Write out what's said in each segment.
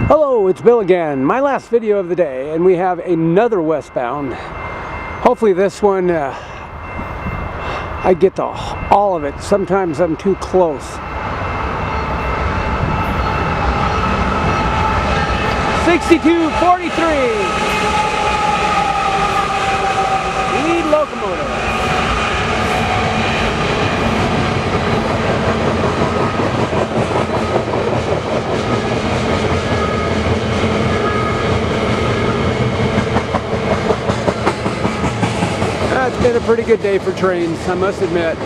Hello, it's Bill again. My last video of the day, and we have another westbound. Hopefully this one, I get to all of it. Sometimes I'm too close. 6243. Lead locomotive. It's been a pretty good day for trains, I must admit.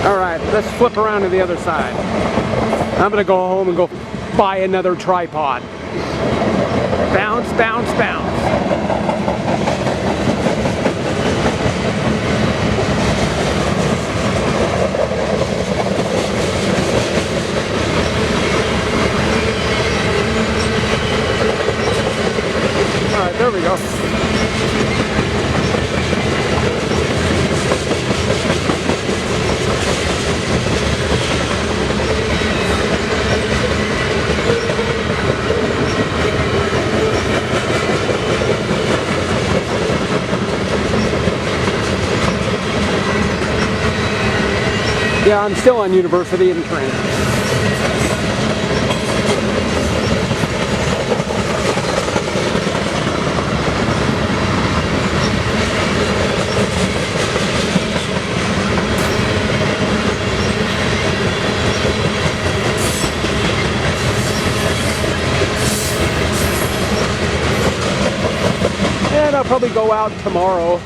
Alright, let's flip around to the other side. I'm gonna go home and go buy another tripod. Bounce, bounce, bounce. Alright, there we go. Yeah, I'm still on University in train. And I'll probably go out tomorrow,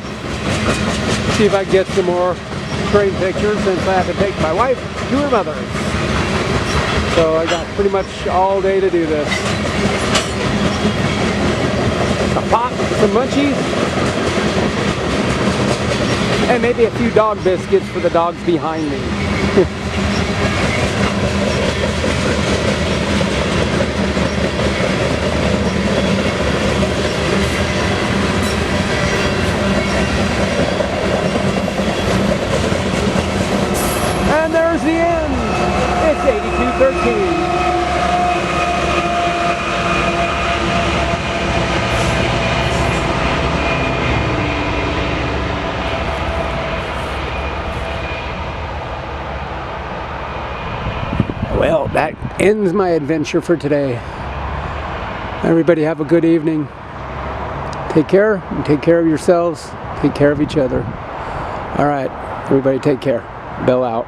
see if I can get some more train pictures, since I have to take my wife to her mother's. So I got pretty much all day to do this. A pop, some munchies, and maybe a few dog biscuits for the dogs behind me. And there's the end. It's 8213. Well, that ends my adventure for today. Everybody have a good evening. Take care, and take care of yourselves. Take care of each other. All right, everybody take care. Bill out.